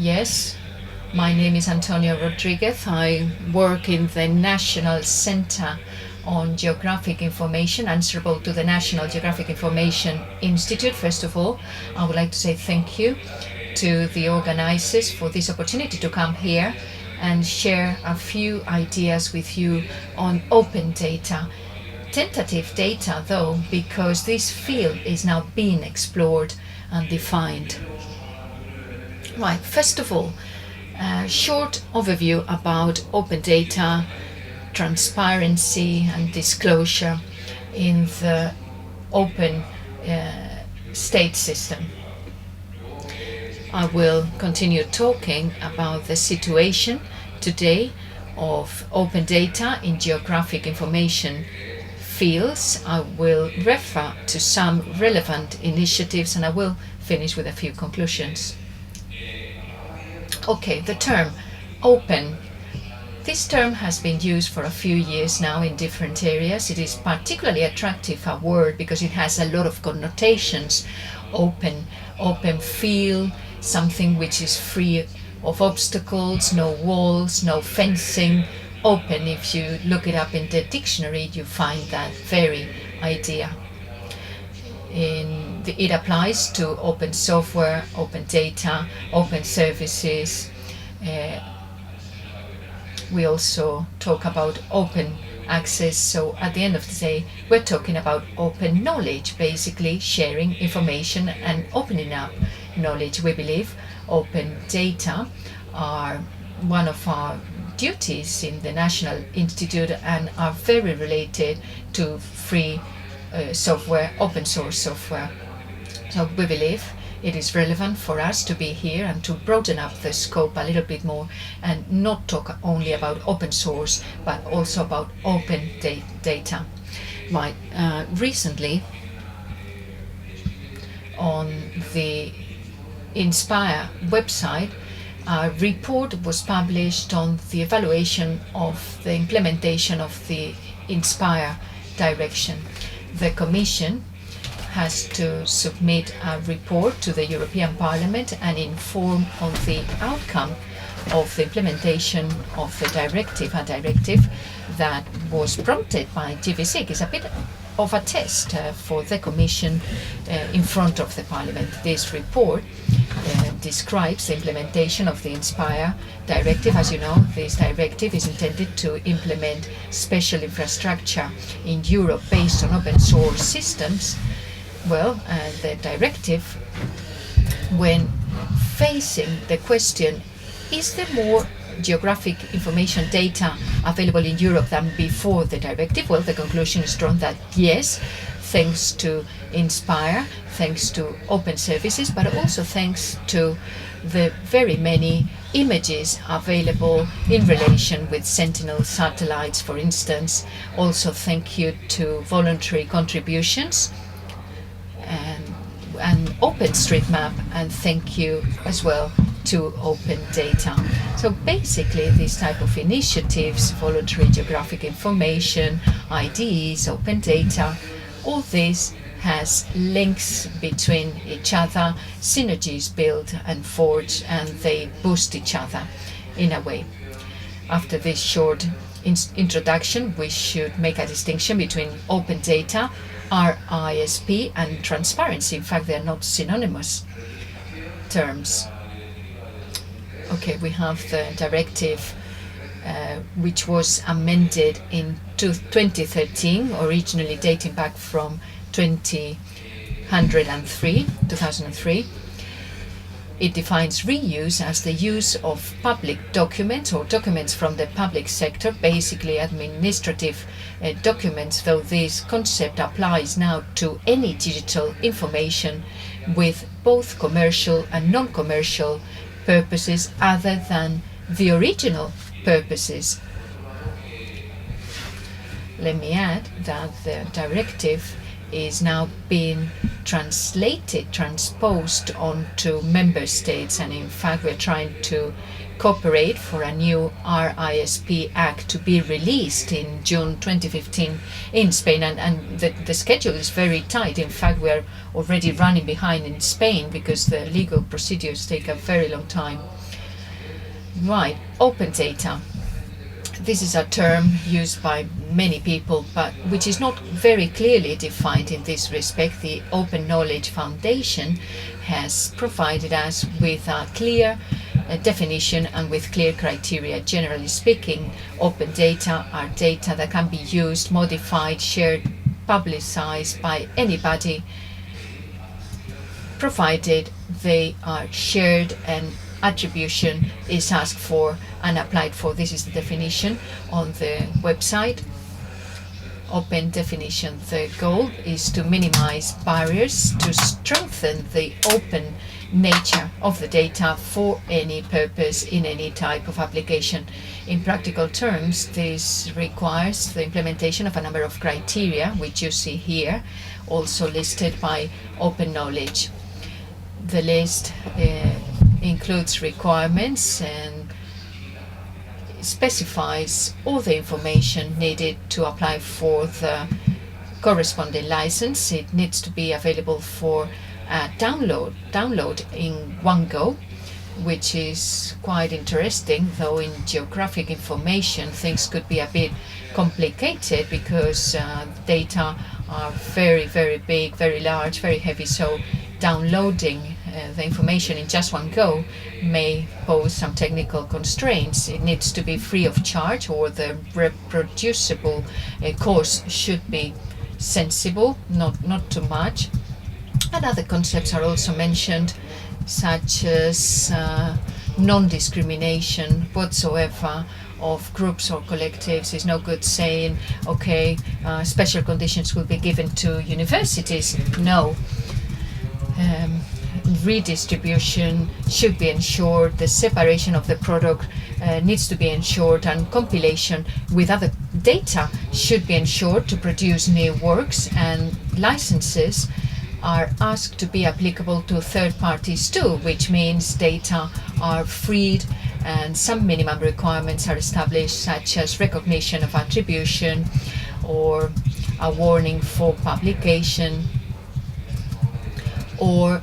Yes, my name is Antonio Rodriguez. I work in the National Center on Geographic Information, answerable to the National Geographic Information Institute. First of all, I would like to say thank you to the organizers for this opportunity to come here and share a few ideas with you on open data. Tentative data, though, because this field is now being explored and defined. Right, first of all, a short overview about open data, transparency and disclosure in the open state system. I will continue talking about the situation today of open data in geographic information fields. I will refer to some relevant initiatives and I will finish with a few conclusions. Okay, the term open. This term has been used for a few years now in different areas. It is particularly attractive a word because it has a lot of connotations. Open field, something which is free of obstacles, no walls, no fencing. Open, if you look it up in the dictionary, you find that very idea. It applies to open software, open data, open services. We also talk about open access. So at the end of the day, we're talking about open knowledge, basically sharing information and opening up knowledge. We believe open data are one of our duties in the National Institute and are very related to free software, open source software. So we believe it is relevant for us to be here and to broaden up the scope a little bit more and not talk only about open source but also about open data. Right, recently on the Inspire website, a report was published on the evaluation of the implementation of the Inspire direction. The Commission has to submit a report to the European Parliament and inform on the outcome of the implementation of the directive, a directive that was prompted by gvSIG. It's a bit of a test for the Commission in front of the Parliament. This report describes the implementation of the Inspire directive. As you know, this directive is intended to implement special infrastructure in Europe based on open source systems. Well, the directive, when facing the question, is there more geographic information data available in Europe than before the directive? Well, the conclusion is drawn that yes, thanks to Inspire, thanks to open services, but also thanks to the very many images available in relation with Sentinel satellites, for instance. Also, thank you to voluntary contributions and OpenStreetMap, and thank you as well to open data. So basically these type of initiatives, voluntary geographic information, IDs, open data, all this has links between each other, synergies built and forged, and they boost each other in a way. After this short introduction, we should make a distinction between open data, RISP, and transparency. In fact, they are not synonymous terms. Okay, we have the directive which was amended in 2013, originally dating back from 2003. It defines reuse as the use of public documents or documents from the public sector, basically administrative documents, though this concept applies now to any digital information with both commercial and non-commercial purposes other than the original purposes. Let me add that the directive is now being transposed onto member states, and in fact we're trying to cooperate for a new RISP Act to be released in June 2015 in Spain, and the schedule is very tight. In fact, we're already running behind in Spain because the legal procedures take a very long time. Right, open data. This is a term used by many people, but which is not very clearly defined in this respect. The Open Knowledge Foundation has provided us with a clear definition and with clear criteria. Generally speaking, open data are data that can be used, modified, shared, publicized by anybody, provided they are shared and attribution is asked for and applied for. This is the definition on the website. Open definition. The goal is to minimize barriers, to strengthen the open nature of the data for any purpose in any type of application. In practical terms, this requires the implementation of a number of criteria, which you see here, also listed by Open Knowledge. The list includes requirements and specifies all the information needed to apply for the corresponding license. It needs to be available for download in one go, which is quite interesting, though in geographic information things could be a bit complicated because data are very, very big, very large, very heavy, so downloading the information in just one go may pose some technical constraints. It needs to be free of charge, or the reproducible cost should be sensible, not too much. And other concepts are also mentioned, such as non-discrimination whatsoever of groups or collectives. It's no good saying, okay, special conditions will be given to universities. No. Redistribution should be ensured, the separation of the product needs to be ensured, and compilation with other data should be ensured to produce new works, and licenses are asked to be applicable to third parties too, which means data are freed and some minimum requirements are established, such as recognition of attribution or a warning for publication, or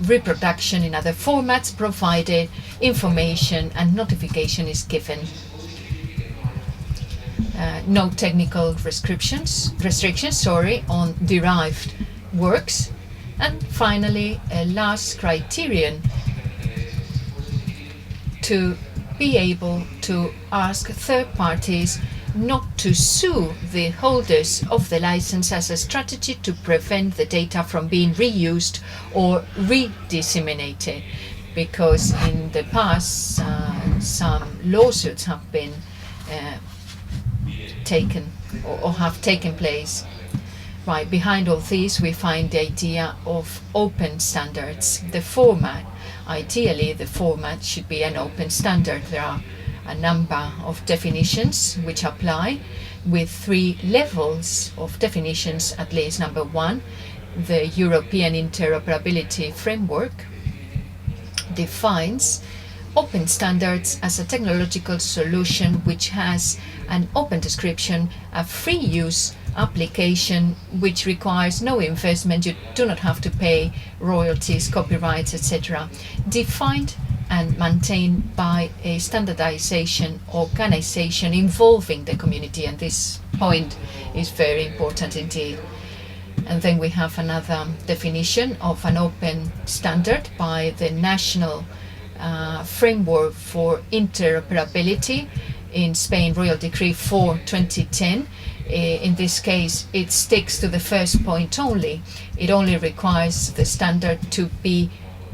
reproduction in other formats, provided information and notification is given. No technical restrictions on derived works. And finally, a last criterion, to be able to ask third parties not to sue the holders of the license as a strategy to prevent the data from being reused or redisseminated, because in the past some lawsuits have been taken or have taken place. Right, behind all this we find the idea of open standards. The format, ideally the format should be an open standard. There are a number of definitions which apply, with 3 levels of definitions at least. Number 1, the European Interoperability Framework defines open standards as a technological solution which has an open description, a free use application which requires no investment. You do not have to pay royalties, copyrights, etc. Defined and maintained by a standardization organization involving the community, and this point is very important indeed. And then we have another definition of an open standard by the National Framework for Interoperability in Spain, Royal Decree 4/2010. In this case, it sticks to the first point only. It only requires the standard to be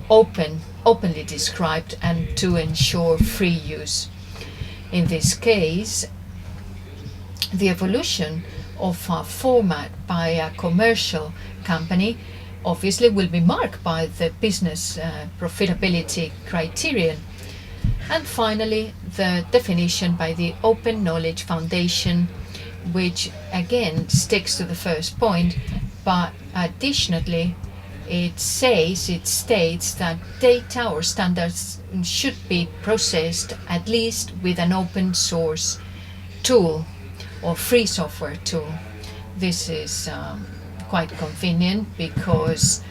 openly described and to ensure free use. In this case, the evolution of a format by a commercial company obviously will be marked by the business profitability criterion. And finally, the definition by the Open Knowledge Foundation, which again sticks to the first point, but additionally it states that data or standards should be processed at least with an open source tool or free software tool. This is quite convenient because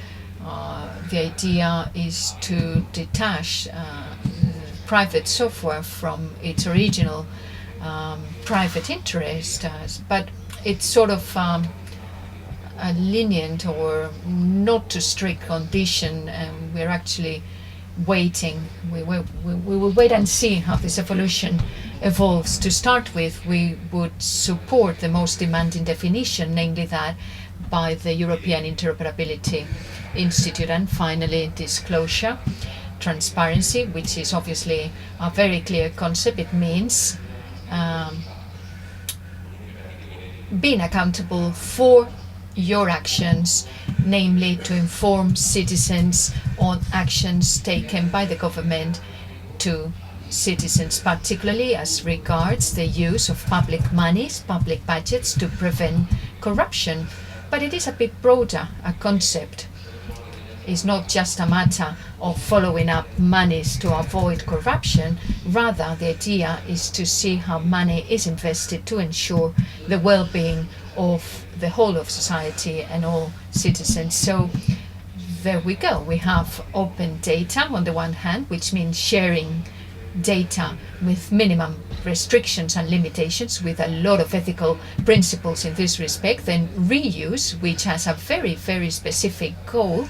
the idea is to detach private software from its original private interest, but it's sort of a lenient or not too strict condition, and we're actually waiting. We will wait and see how this evolution evolves. To start with, we would support the most demanding definition, namely that by the European Interoperability Institute. And finally, disclosure, transparency, which is obviously a very clear concept. It means being accountable for your actions, namely to inform citizens on actions taken by the government to citizens, particularly as regards the use of public monies, public budgets, to prevent corruption. But it is a bit broader, a concept. It's not just a matter of following up monies to avoid corruption. Rather, the idea is to see how money is invested to ensure the well-being of the whole of society and all citizens. So there we go. We have open data on the one hand, which means sharing data with minimum restrictions and limitations, with a lot of ethical principles in this respect. Then reuse, which has a very, very specific goal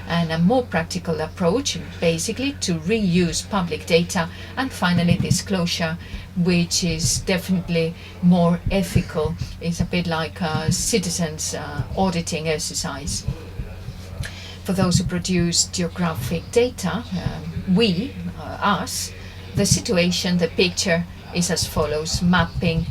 and a more practical approach, basically to reuse public data. And finally, disclosure, which is definitely more ethical. It's a bit like a citizens auditing exercise. For those who produce geographic data, us, the situation, the picture is as follows. Mapping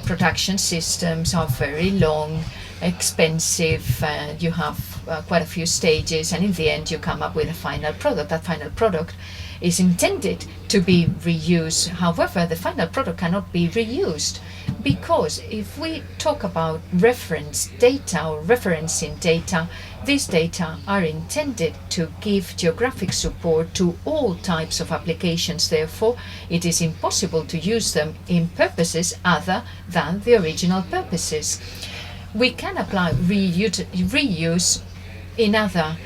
production systems are very long, expensive, you have quite a few stages, and in the end you come up with a final product. That final product is intended to be reused. However, the final product cannot be reused, because if we talk about reference data or referencing data, these data are intended to give geographic support to all types of applications. Therefore, it is impossible to use them in purposes other than the original purposes. We can apply reuse in other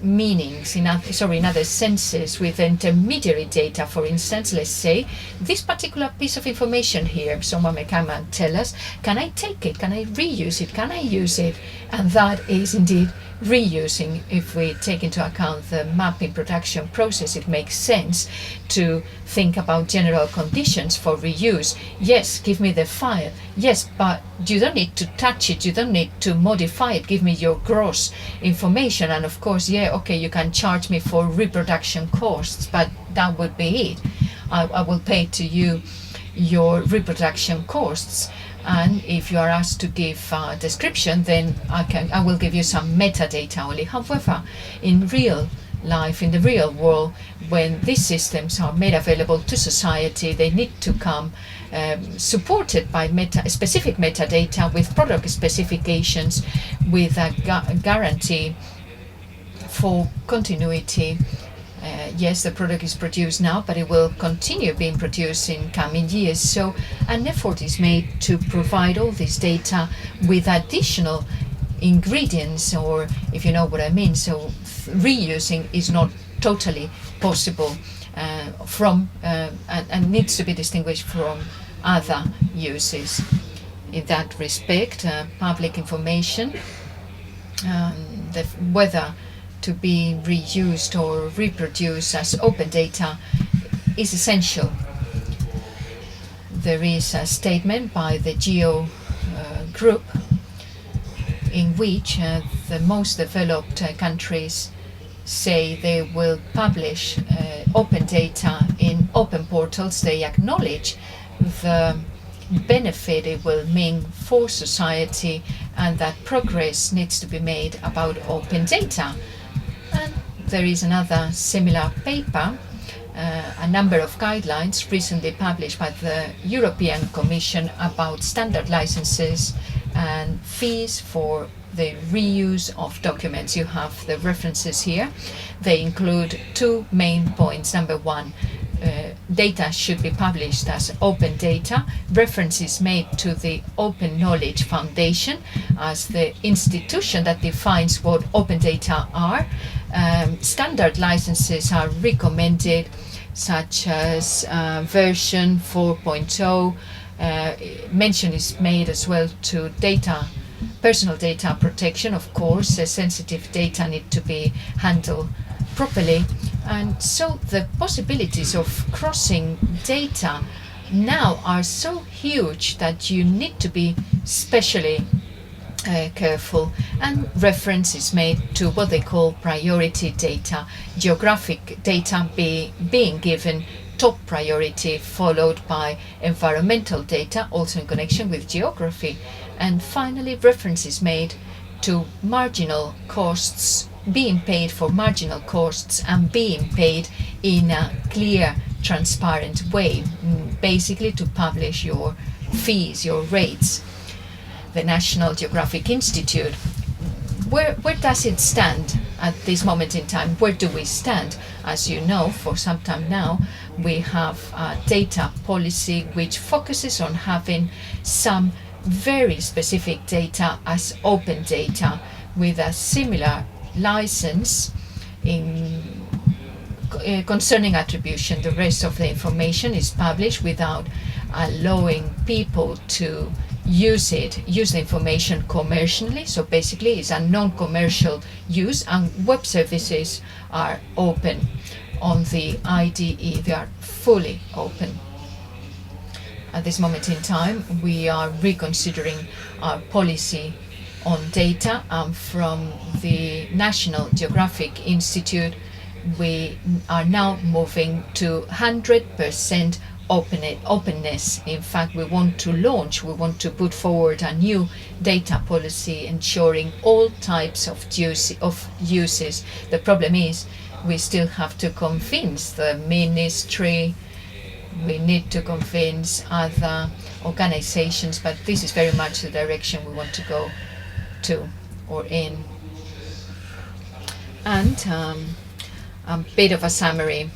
meanings, in other senses, with intermediary data. For instance, let's say this particular piece of information here, someone may come and tell us, can I take it? Can I reuse it? Can I use it? And that is indeed reusing. If we take into account the mapping production process, it makes sense to think about general conditions for reuse. Yes, give me the file. Yes, but you don't need to touch it. You don't need to modify it. Give me your gross information. And of course, yeah, okay, you can charge me for reproduction costs, but that would be it. I will pay to you your reproduction costs. And if you are asked to give a description, then I will give you some metadata only. However, in real life, in the real world, when these systems are made available to society, they need to come supported by specific metadata with product specifications, with a guarantee for continuity. Yes, the product is produced now, but it will continue being produced in coming years. So an effort is made to provide all this data with additional ingredients, or if you know what I mean. So reusing is not totally possible and needs to be distinguished from other uses. In that respect, public information, whether to be reused or reproduced as open data, is essential. There is a statement by the Geo group in which the most developed countries say they will publish open data in open portals. They acknowledge the benefit it will mean for society, and that progress needs to be made about open data. And there is another similar paper, a number of guidelines recently published by the European Commission about standard licenses and fees for the reuse of documents. You have the references here. They include two main points. Number one, data should be published as open data. Reference is made to the Open Knowledge Foundation as the institution that defines what open data are. Standard licenses are recommended such as version 4.0. Mention is made as well to personal data protection. Of course, sensitive data need to be handled properly. And so the possibilities of crossing data now are so huge that you need to be specially careful, and reference is made to what they call priority data, geographic data being given top priority, followed by environmental data, also in connection with geography. And finally, reference is made to marginal costs, being paid for marginal costs and being paid in a clear, transparent way, basically to publish your fees, your rates. The National Geographic Institute, where does it stand at this moment in time? Where do we stand? As you know, for some time now, we have a data policy which focuses on having some very specific data as open data with a similar license concerning attribution. The rest of the information is published without allowing people to use the information commercially. So basically it's a non-commercial use, and web services are open on the IDE. They are fully open. At this moment in time, we are reconsidering our policy on data, and from the National Geographic Institute we are now moving to 100% openness. In fact, we want to put forward a new data policy ensuring all types of uses. The problem is we still have to convince the ministry, we need to convince other organizations, but this is very much the direction we want to go to or in. And a bit of a summary.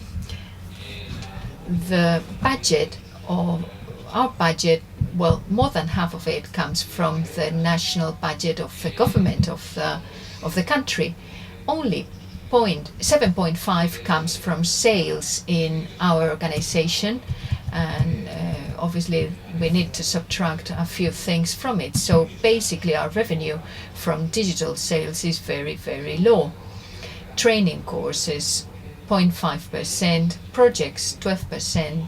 The budget, or our budget, well, more than half of it comes from the national budget of the government of the country. Only 7.5 comes from sales in our organization, and obviously we need to subtract a few things from it. So basically our revenue from digital sales is very, very low. Training courses 0.5%, projects 12%,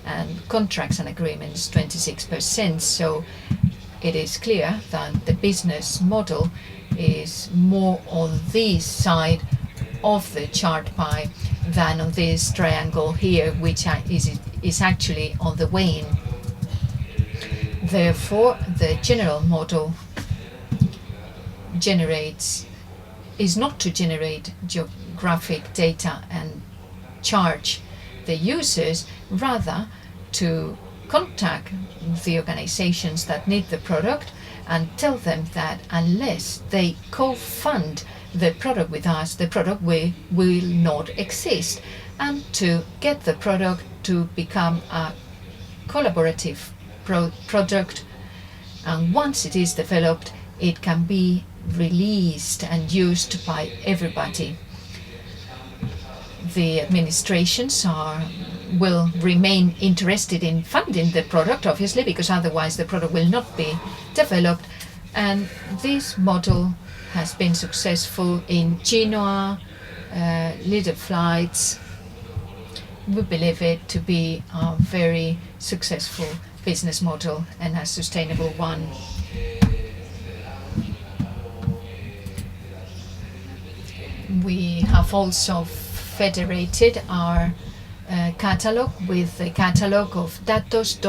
and contracts and agreements 26%. So it is clear that the business model is more on this side of the chart pie than on this triangle here, which is actually on the wane. Therefore, the general model is not to generate geographic data and charge the users, rather to contact the organizations that need the product and tell them that unless they co-fund the product with us, the product will not exist, and to get the product to become a collaborative product, and once it is developed, it can be released and used by everybody. The administrations will remain interested in funding the product, obviously, because otherwise the product will not be developed. And this model has been successful in Genoa, Leader Flights. We believe it to be a very successful business model and a sustainable one. We have also federated our catalog with the catalog of datos.gov.es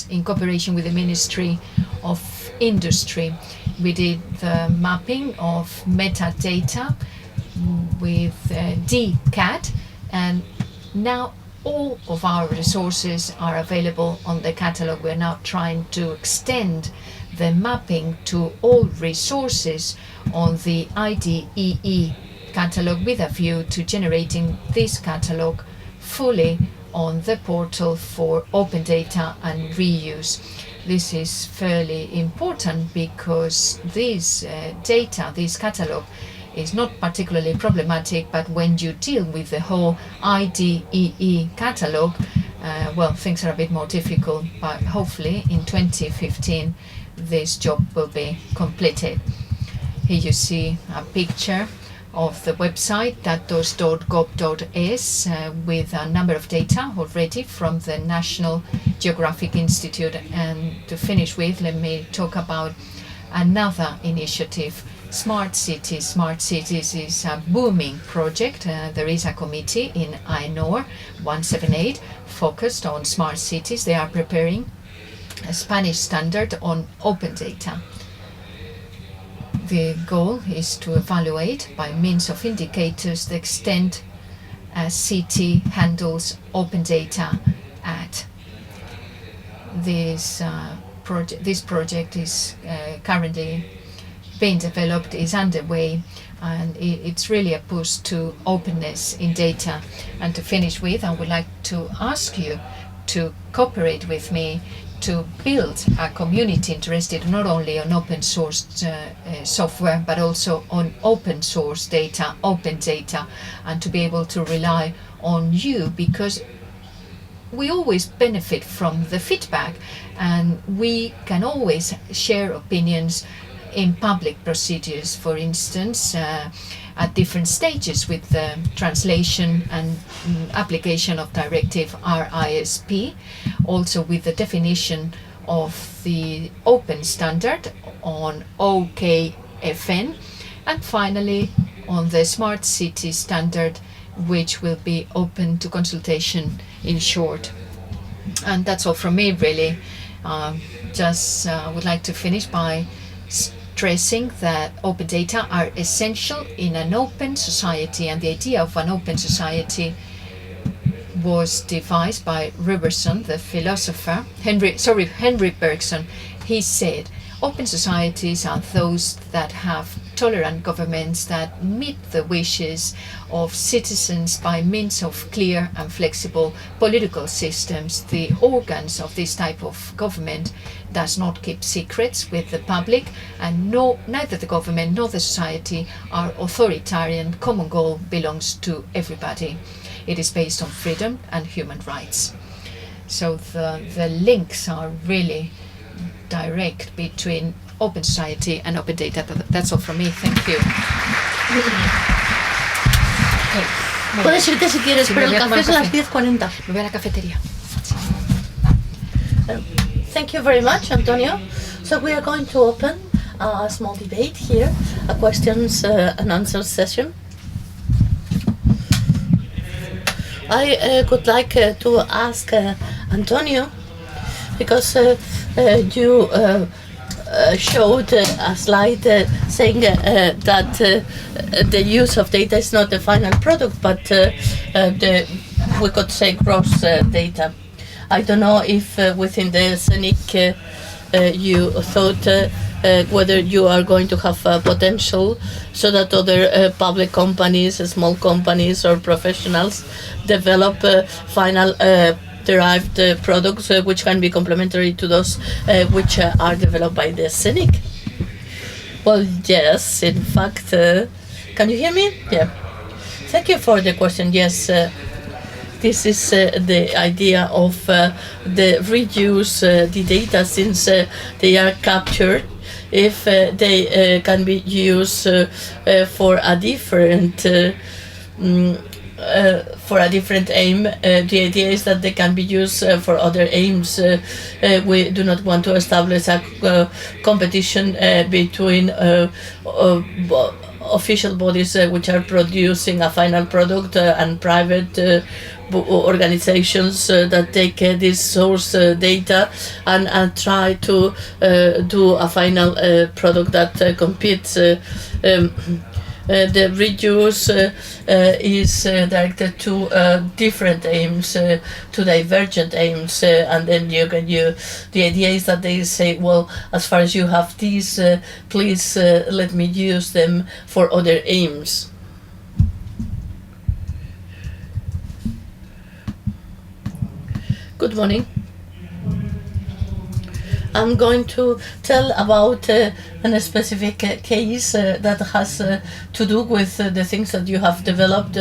in cooperation with the Ministry of Industry. We did the mapping of metadata with DCAT, and now all of our resources are available on the catalog. We're now trying to extend the mapping to all resources on the IDEE catalog with a view to generating this catalog fully on the portal for open data and reuse. This is fairly important because this data, this catalog, is not particularly problematic, but when you deal with the whole IDEE catalog, well, things are a bit more difficult, but hopefully in 2015 this job will be completed. Here you see a picture of the website datos.gov.es with a number of data already from the National Geographic Institute. And to finish with, let me talk about another initiative, Smart Cities. Smart Cities is a booming project. There is a committee in AENOR 178 focused on smart cities. They are preparing a Spanish standard on open data. The goal is to evaluate by means of indicators the extent a city handles open data at. This project is currently being developed, is underway, and it's really a push to openness in data. And to finish with, I would like to ask you to cooperate with me to build a community interested not only on open source software, but also on open source data, open data, and to be able to rely on you, because we always benefit from the feedback and we can always share opinions in public procedures, for instance, at different stages with the translation and application of Directive RISP, also with the definition of the open standard on OKFN, and finally on the Smart City standard, which will be open to consultation in short. And that's all from me, really. Would like to finish by stressing that open data are essential in an open society, and the idea of an open society was devised by Robertson, the philosopher. Henry Bergson. He said, open societies are those that have tolerant governments that meet the wishes of citizens by means of clear and flexible political systems. The organs of this type of government does not keep secrets with the public, and neither the government nor the society are authoritarian. Common goal belongs to everybody. It is based on freedom and human rights. So the links are really direct between open society and open data. That's all from me. Thank you. Puedes irte si quieres, pero el café es a las 10:40. Me voy a la cafetería. Thank you very much, Antonio. So we are going to open a small debate here, a questions and answers session. I would like to ask Antonio, because you showed a slide saying that the use of data is not the final product, but we could say gross data. I don't know if within the CENIC you thought whether you are going to have potential so that other public companies, small companies or professionals develop final derived products which can be complementary to those which are developed by the CENIC. Well, yes, in fact, can you hear me? Yeah. Thank you for the question. Yes, this is the idea of the reuse the data, since they are captured. If they can be used for a different aim, the idea is that they can be used for other aims. We do not want to establish a competition between official bodies which are producing a final product and private organizations that take this source data and try to do a final product that competes. The reuse is directed to different aims, to divergent aims, and then the idea is that they say, well, as far as you have these, please let me use them for other aims. Good morning. I'm going to tell about a specific case that has to do with the things that you have developed.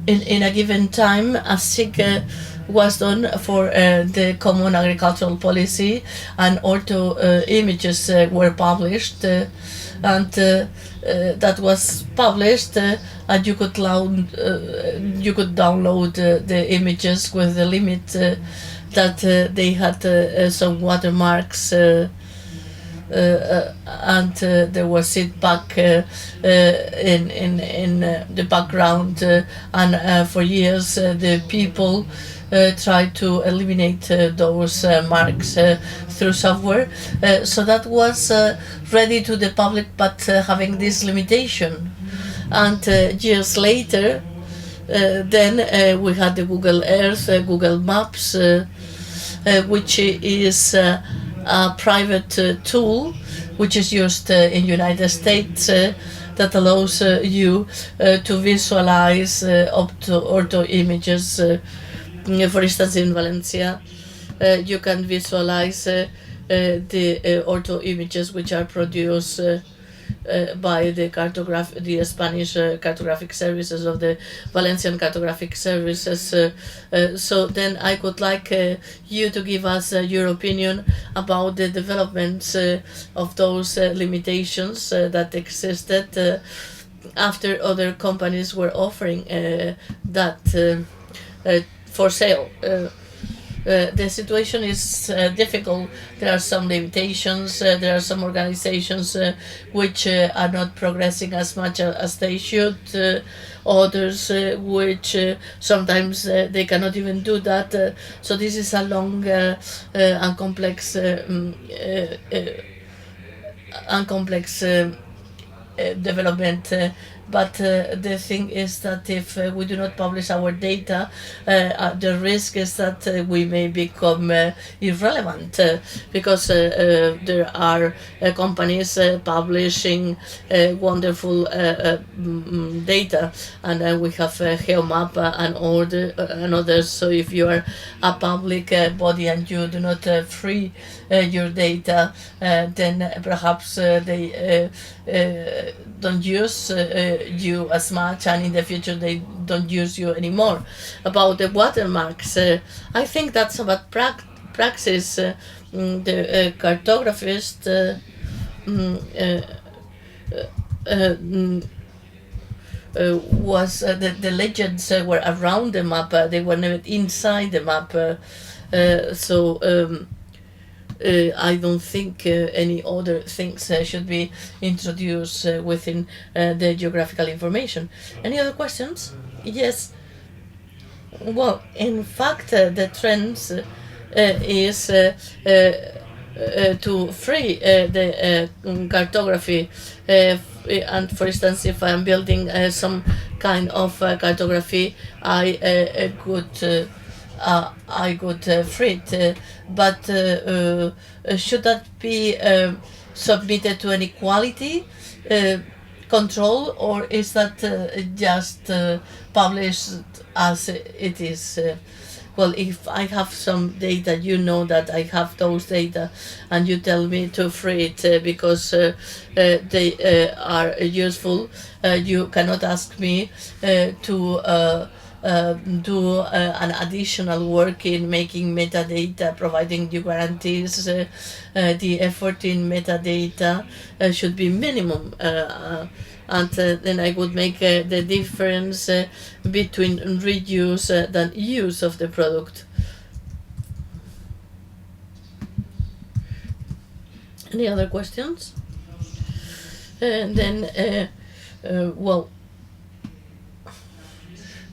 In a given time, a SIG was done for the Common Agricultural Policy, and also images were published, and that was published, and you could download the images with the limit that they had some watermarks. And there was it back in the background, and for years the people tried to eliminate those marks through software. So that was ready to the public, but having this limitation. And years later, then we had the Google Earth, Google Maps, which is a private tool which is used in United States that allows you to visualize ortho images. For instance, in Valencia, you can visualize the ortho images which are produced by the Spanish cartographic services of the Valencian cartographic services. So then I would like you to give us your opinion about the developments of those limitations that existed after other companies were offering that for sale. The situation is difficult. There are some limitations. There are some organizations which are not progressing as much as they should. Others which sometimes they cannot even do that. So this is a long and complex development. But the thing is that if we do not publish our data, the risk is that we may become irrelevant, because there are companies publishing wonderful data, and we have GeoMap and others. So if you are a public body and you do not free your data, then perhaps they don't use you as much, and in the future they don't use you anymore. About the watermarks, I think that's a bad praxis. The cartographist was the legends were around the map, they were never inside the map. So I don't think any other things should be introduced within the geographical information. Any other questions? Yes. Well, in fact, the trends is to free the cartography. And for instance, if I'm building some kind of cartography, I could free it, but should that be submitted to any quality control, or is that just published as it is? Well, if I have some data, you know that I have those data, and you tell me to free it because they are useful, you cannot ask me to do an additional work in making metadata, providing you guarantees. The effort in metadata should be minimum, and then I would make the difference between reuse than use of the product. Any other questions? And then, well,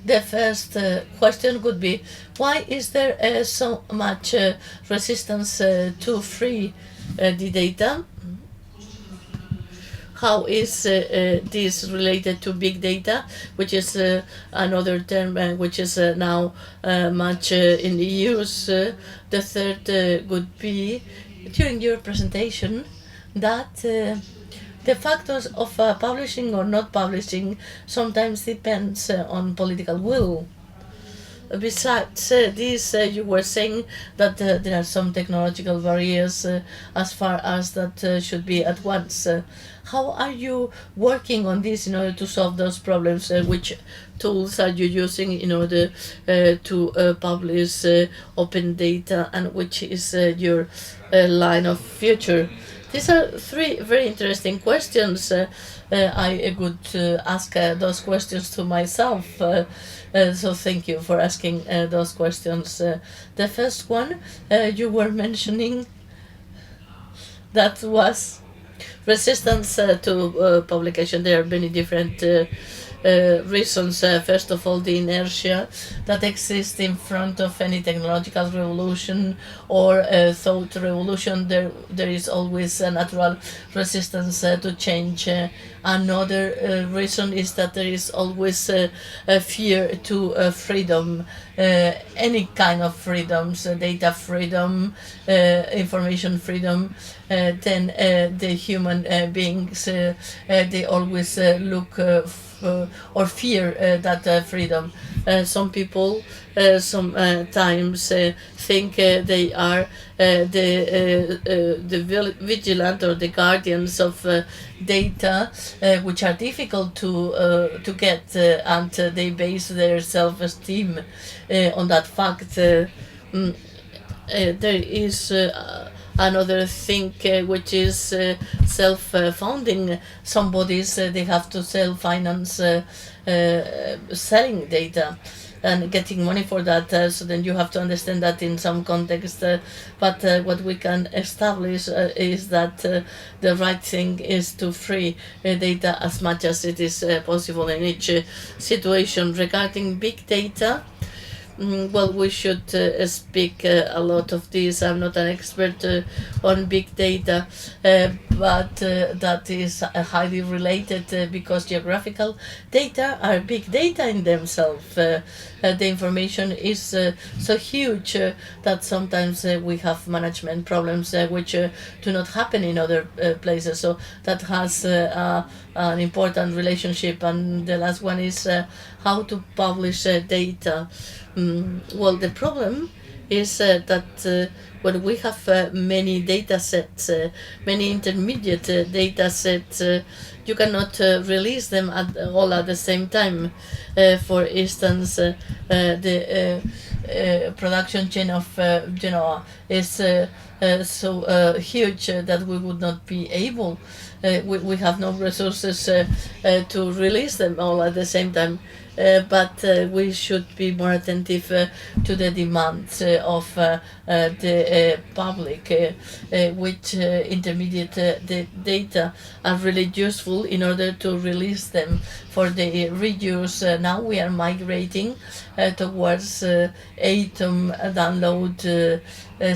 the first question would be, why is there so much resistance to free the data? How is this related to big data, which is another term which is now much in use? The third would be, during your presentation, that the factors of publishing or not publishing sometimes depends on political will. besides this, you were saying that there are some technological barriers as far as that should be at once. How are you working on this in order to solve those problems? Which tools are you using in order to publish open data, and which is your line of future? These are three very interesting questions. I would ask those questions to myself. So thank you for asking those questions. The first one you were mentioning, that was resistance to publication. There are many different reasons. First of all, the inertia that exists in front of any technological revolution or thought revolution. There is always a natural resistance to change. Another reason is that there is always a fear to freedom, any kind of freedoms, data freedom, information freedom. Then the human beings, they always look or fear that freedom. Some people sometimes think they are the vigilant or the guardians of data, which are difficult to get, and they base their self-esteem on that fact. There is another thing which is self-funding. Some bodies they have to self-finance selling data and getting money for that. So then you have to understand that in some context. But what we can establish is that the right thing is to free data as much as it is possible in each situation. Regarding big data, well, we should speak a lot of this. I'm not an expert on big data, but that is highly related because geographical data are big data in themselves. The information is so huge that sometimes we have management problems which do not happen in other places. So that has an important relationship. And the last one is how to publish data. Well, the problem is that when we have many data sets, many intermediate data sets, you cannot release them all at the same time. For instance, the production chain of Genoa is so huge that we would not be able, we have no resources to release them all at the same time. But we should be more attentive to the demands of the public, which intermediate the data are really useful in order to release them for the reuse. Now we are migrating towards atom download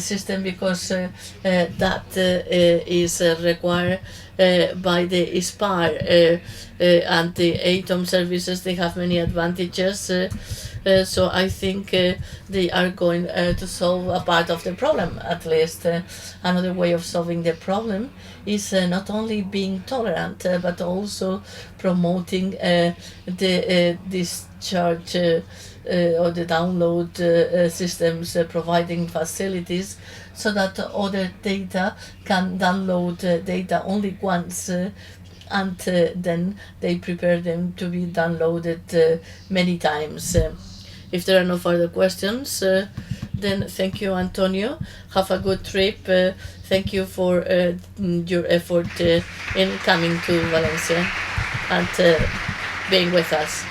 system because that is required by the ISPAR and the atom services. They have many advantages, so I think they are going to solve a part of the problem at least. Another way of solving the problem is not only being tolerant but also promoting the discharge or the download systems, providing facilities so that other data can download data only once, and then they prepare them to be downloaded many times. If there are no further questions, then thank you, Antonio. Have a good trip. Thank you for your effort in coming to Valencia and being with us.